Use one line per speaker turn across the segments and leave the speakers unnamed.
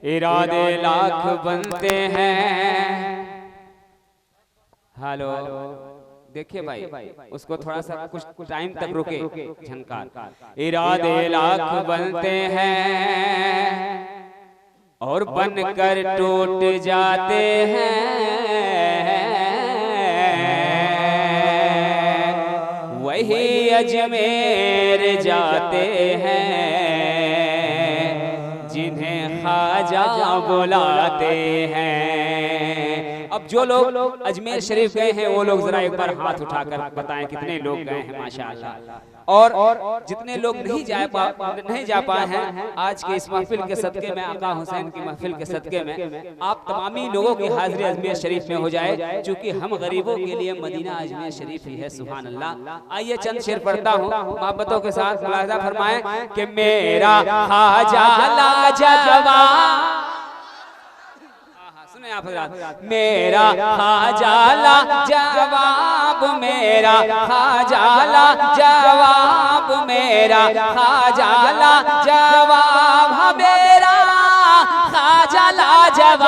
इरादे लाख बनते हैं। हेलो देखिए भाई, उसको थोड़ा सा कुछ टाइम तक रुके झनकार। इरादे लाख बनते हैं और बनकर टूट जाते हैं। वही अजमेर जाते हैं जिन्हें ख्वाजा बुलाते हैं। अब जो लोग अजमेर शरीफ गए हैं वो लोग जरा एक बार हाथ उठाकर बताएं कितने लोग गए हैं माशाअल्लाह। और जितने लोग नहीं जा पाए हैं आज के इस महफिल के सदके में, आका हुसैन की महफिल के सदके में आप तमामी लोगों की हाजिरी अजमेर शरीफ में हो जाए, क्योंकि हम गरीबों के लिए मदीना अजमेर शरीफ ही है। सुभान अल्लाह। आइए चंद शेर पढ़ता हूँ, मोहब्बतों के साथ मुलाहिजा फरमाएं कि मेरा ख्वाजा लाजवाब, सुने आप हज़रात, मेरा ख्वाजा लाजवाब, मेरा ख्वाजा लाजवाब, मेरा ख्वाजा लाजवाब, मेरा ख्वाजा लाजवाब,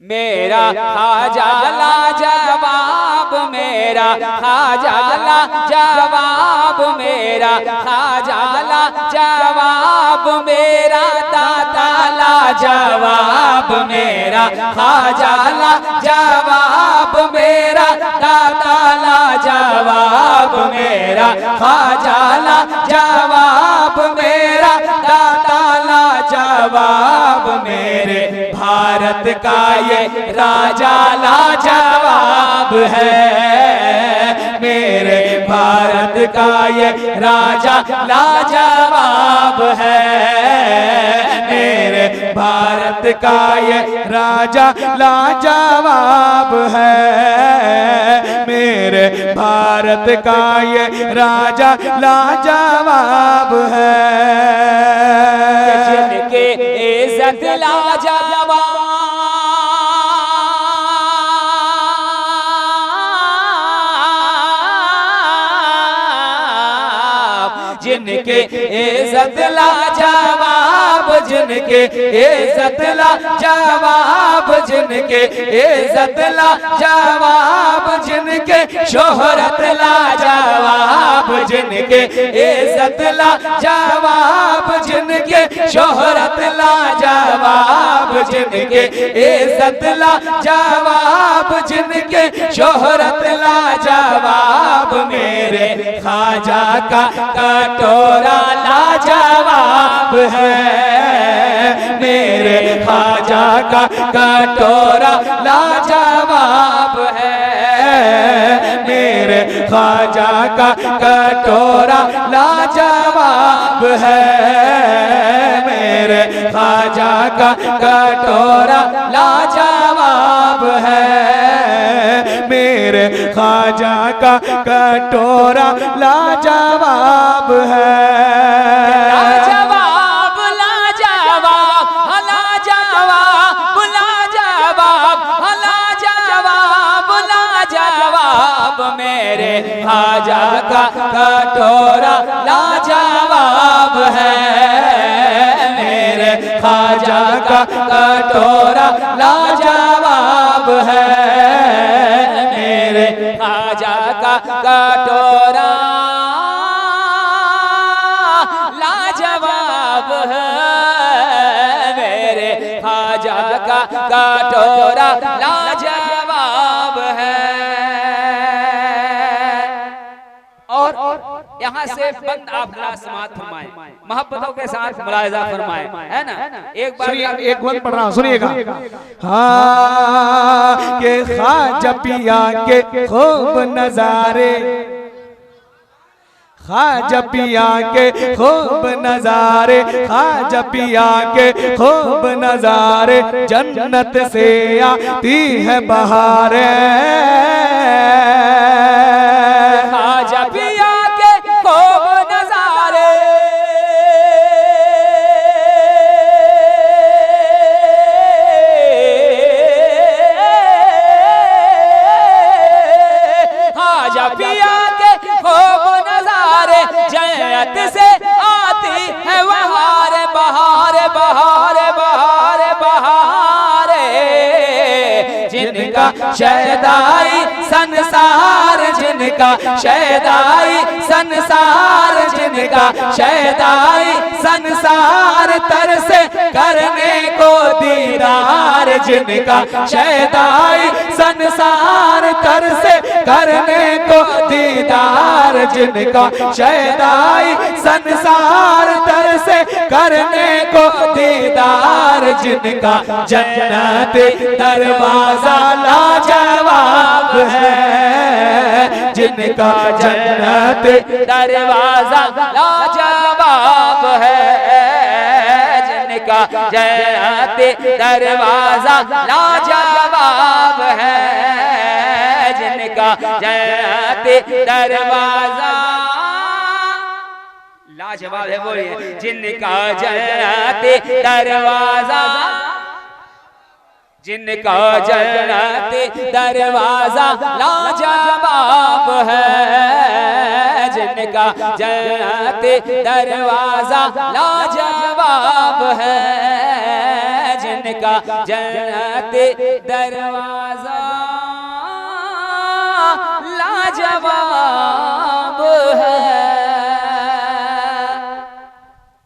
मेरा ख्वाजा लाजवाब, मेरा ख्वाजा लाजवाब, मेरा ख्वाजा लाजवाब, मेरा दाता लाजवाब, मेरा ख्वाजा लाजवाब, मेरा दाता लाजवाब, मेरा ख्वाजा लाजवाब, मेरा दाता लाजवाब, मेरे भारत का ये राजा लाजवाब है, मेरे भारत का ये राजा लाजवाब है, मेरे भारत का ये राजा लाजवाब है, मेरे भारत का ये राजा लाजवाब है। जिनके इज्जत लाजवाब, जिनके इज्जत लाजवाब, जिनके इज्जत लाजवाब, जिनके इज्जत लाजवाब, जिनके शोहरत लाजवाब, जिनके इज्जत लाजवाब, जिनके शोहरत लाजवाब, जिनके इज्जत लाजवाब, जिनके शोहरत लाजवाब, मेरे ख्वाजा का कटोरा लाजवाब है, मेरे ख्वाजा का कटोरा लाजवाब है, मेरे ख्वाजा का कटोरा लाजवाब है, मेरे ख्वाजा का कटोरा लाजवाब है, मेरे ख्वाजा का कटोरा लाजवाब है। लाजवाब लाजवाब लाजवाब लाजवाब लाजवाब लाजवाब, मेरे ख्वाजा का कटोरा लाजवाब है, मेरे ख्वाजा का कटोरा लाजवाब है, मेरे ख्वाजा का कटोरा लाजवाब है, मेरे ख्वाजा का कटोरा लाजवाब है। और यहाँ से बंद आप समात फरमाएं, मोहब्बतों के साथ मुलाहिजा फरमाएं, है ना। एक बार
एक बंद पढ़ रहा हूँ, सुनिएगा। हाँ के ख्वाजा पिया के खूब नजारे, ख्वाजा पिया के खूब नजारे, ख्वाजा पिया के खूब नजारे, जन्नत से आती है बहारें,
ख्वाजा पिया के खूब नजारे, ख्वाजा पिया के खूब नजारे, जन्नत से आती है बहार बहार, शहदाई संसार जिनका, शहदाई संसार जिनका, शहदाई संसार तरसे करने को दीदार जिनका, शहदाई संसार तरसे करने को दीदार जिनका, शहदाई संसार तरसे करने को दीदार जिनका, जन्नत दरवाजा लाजवाब है जिनका, जन्नत दरवाजा लाजवाब है जिनका, जन्नत दरवाजा लाजवाब है जिनका, जन्नत दरवाजा लाजवाब है, बोलिए जिनका जन्नत दरवाजा, जिनका जन्नत दरवाजा लाजवाब है जिनका, जन्नत दरवाजा लाजवाब है जिनका, जन्नत दरवाजा लाजवाब